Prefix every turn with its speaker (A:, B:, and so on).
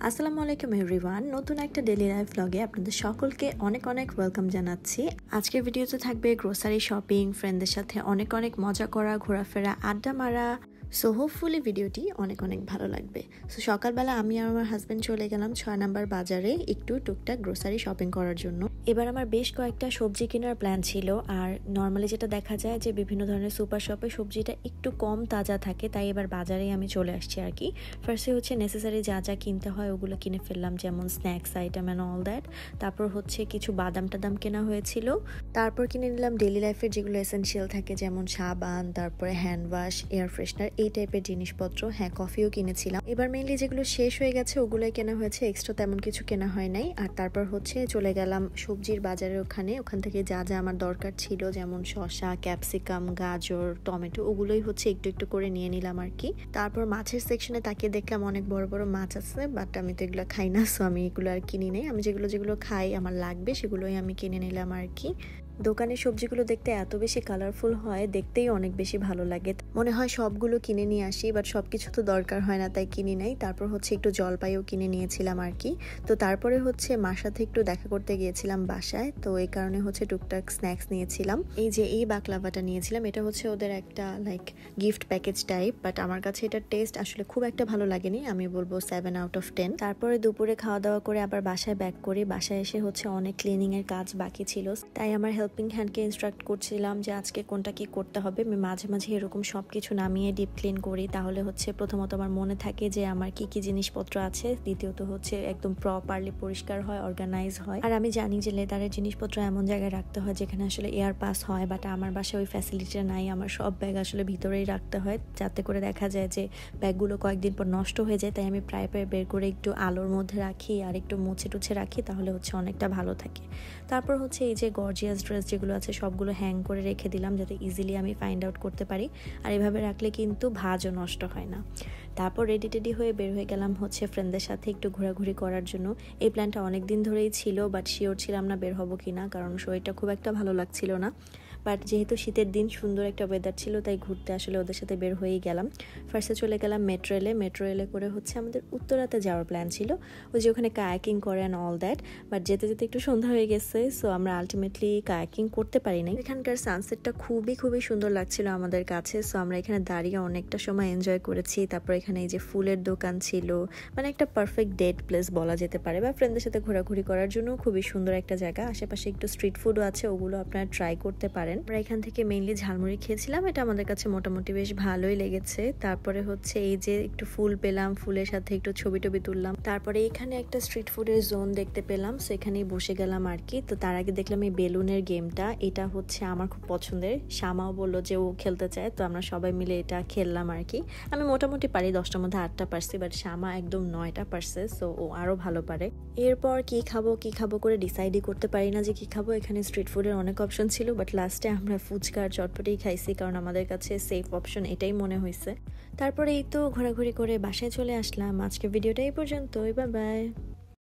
A: আসসালামু আলাইকুম এভরিওয়ান, নতুন একটা ডেইলি লাইফ ব্লগে আপনাদের সকলকে অনেক অনেক ওয়েলকাম জানাচ্ছি। আজকের ভিডিওতে থাকবে গ্রোসারি শপিং, ফ্রেন্ডদের সাথে অনেক অনেক মজা করা, ঘোরাফেরা, আড্ডা মারা। সো হোপফুলি ভিডিওটি অনেক অনেক ভালো লাগবে। সো সকালবেলা আমি আর আমার হাজব্যান্ড চলে গেলাম 6 নম্বর বাজারে একটু টুকটাক গ্রোসারি শপিং করার জন্য। এবার আমার বেশ কয়েকটা সবজি কেনার প্ল্যান ছিল, আর নর্মালি যেটা দেখা যায় যে বিভিন্ন ধরনের সুপার শপে সবজিটা একটু কম তাজা থাকে, তাই এবার বাজারেই আমি চলে আসছি আর কি। ফার্স্টে হচ্ছে নেসেসারি যা যা কিনতে হয় ওগুলো কিনে ফেললাম, যেমন snacks item and all that. তারপর হচ্ছে কিছু বাদাম টাদাম কেনা হয়েছিল। তারপর কিনে নিলাম ডেইলি লাইফের যেগুলো এসেনশিয়াল থাকে, যেমন সাবান, তারপরে হ্যান্ড ওয়াশ, এয়ার ফ্রেশনার, এই টাইপের জিনিসপত্র। হ্যাঁ, কফিও কিনেছিলাম। এবার মেইনলি যেগুলো শেষ হয়ে গেছে ওগুলোই কেনা হয়েছে, এক্সট্রা তেমন কিছু কেনা হয় নাই। আর তারপর হচ্ছে চলে গেলাম সবজির বাজারে, ওখান থেকে যা যা আমার দরকার ছিল, যেমন শসা, ক্যাপসিকাম, গাজর, টমেটো, ওগুলোই হচ্ছে একটু একটু করে নিয়ে নিলাম আর কি। তারপর মাছের সেকশনে তাকিয়ে দেখলাম অনেক বড় বড় মাছ আছে, বাট আমি তো এগুলো খাই না, সো আমি এগুলো আর কিনি নেই। আমি যেগুলো খাই, আমার লাগবে, সেগুলোই আমি কিনে নিলাম আর কি। দোকানের সবজিগুলো দেখতে এত বেশি কালারফুল হয়, দেখতেই অনেক বেশি ভালো লাগে। মনে হয় সবগুলো কিনে নিয়ে আসি, বাট সবকিছু তো দরকার হয় না, তাই কিনি নাই। তারপর হচ্ছে একটু জলপাইও কিনে নিয়েছিলাম আর কি। তো তারপরে হচ্ছে মার সাথে একটু দেখা করতে গিয়েছিলাম বাসায়, তো এই কারণে হচ্ছে টুকটাক স্ন্যাক্স নিয়েছিলাম। এই বাকলাভাটা নিয়েছিলাম, এটা হচ্ছে ওদের একটা like gift package type, but আমার কাছে এটার টেস্ট আসলে খুব একটা ভালো লাগেনি, আমি বলবো 7 out of 10। তারপরে দুপুরে খাওয়া দাওয়া করে আবার বাসায় ব্যাক করি। বাসায় এসে হচ্ছে অনেক ক্লিনিং এর কাজ বাকি ছিল, তাই আমার হেল্পিং হ্যান্ডকে ইনস্ট্রাক্ট করছিলাম যে আজকে কোনটা কি করতে হবে। আমি মাঝে মাঝে এরকম সবকিছু নামিয়ে ডিপ ক্লিন করি, তাহলে হচ্ছে প্রথমত আমার মনে থাকে যে আমার কি কি জিনিসপত্র আছে, দ্বিতীয়ত হচ্ছে একদম প্রপারলি পরিষ্কার হয়, অর্গানাইজ হয়। আর আমি জানি যে লেদারের জিনিসপত্র এমন জায়গায় রাখতে হয় যেখানে আসলে এয়ার পাস হয়, বাট আমার বাসায় ওই ফ্যাসিলিটিটা নাই। আমার সব ব্যাগ আসলে ভিতরেই রাখতে হয়, যাতে করে দেখা যায় যে ব্যাগগুলো কয়েকদিন পর নষ্ট হয়ে যায়। তাই আমি প্রায় বের করে একটু আলোর মধ্যে রাখি আর একটু মুছে টুছে রাখি, তাহলে হচ্ছে অনেকটা ভালো থাকে। তারপর হচ্ছে এই যে গর্জিয়াস ড্রেস যেগুলো আছে সবগুলো হ্যাং করে রেখে দিলাম, যাতে ইজিলি আমি ফাইন্ড আউট করতে পারি। আর এভাবে রাখলে কিন্তু ভাঁজও নষ্ট হয় না। তারপর রেডি হয়ে বের হয়ে গেলাম হচ্ছে ফ্রেন্ডদের সাথে একটু ঘোরাঘুরি করার জন্য। এই প্ল্যানটা অনেক দিন ধরেই ছিল, বাট শিওর ছিলাম না বের হবো কিনা, কারণ শরীরটা খুব একটা ভালো লাগছিল না। বাট যেহেতু শীতের দিন, সুন্দর একটা ওয়েদার ছিল, তাই ঘুরতে আসলে ওদের সাথে বের হয়েই গেলাম। ফার্স্টে চলে গেলাম মেট্রো রেলে করে হচ্ছে আমাদের উত্তরাতে যাওয়ার প্ল্যান ছিল, ওই যে ওখানে কায়াকিং করে অ্যান্ড অল দ্যাট। বাট যেতে যেতে একটু সন্ধ্যা হয়ে গেছে, সো আমরা আলটিমেটলি কায়াকিং করতে পারি নাই। এখানকার সানসেটটা খুবই সুন্দর লাগছিল আমাদের কাছে, সো আমরা এখানে দাঁড়িয়ে অনেকটা সময় এনজয় করেছি। তারপর এখানে এই যে ফুলের দোকান ছিল, মানে একটা পারফেক্ট ডেট প্লেস বলা যেতে পারে, বা ফ্রেন্ডদের সাথে ঘোরাঘুরি করার জন্য খুবই সুন্দর একটা জায়গা। আশেপাশে একটু স্ট্রিট ফুডও আছে, ওগুলো আপনারা ট্রাই করতে পারেন। আমরা এখান থেকে মেইনলি ঝালমুড়ি খেয়েছিলাম, এটা আমাদের কাছে মোটামুটি বেশ ভালোই লেগেছে। তারপরে হচ্ছে এই যে একটু ফুল পেলাম, ফুলের সাথে একটু ছবি টবি তুললাম। তারপরে এখানে একটা স্ট্রিট ফুডের জোন দেখতে পেলাম, সো এখানেই বসে গেলাম আর কি। তো তার আগে দেখলাম এই বেলুনের গেমটা, এটা হচ্ছে আমার খুব পছন্দের। শামাও বললো যে ও খেলতে চায়, তো আমরা সবাই মিলে এটা খেললাম আর কি। আমি মোটামুটি পারি, 10টার মধ্যে 8টা পারছি, বাট শামা একদম 9টা পারছে, সো ও আরো ভালো পারে। এরপর কি খাবো করে ডিসাইডই করতে পারি না যে কি খাবো। এখানে স্ট্রিট ফুডের অনেক অপশন ছিল, বাট লাস্টে আমরা ফুচকা আর চটপটেই খাইছি, কারণ আমাদের কাছে সেফ অপশন এটাই মনে হয়েছে। তারপরে এই তো ঘোরাঘুরি করে বাসায় চলে আসলাম। আজকের ভিডিওটা এই পর্যন্তই, বাই বাই।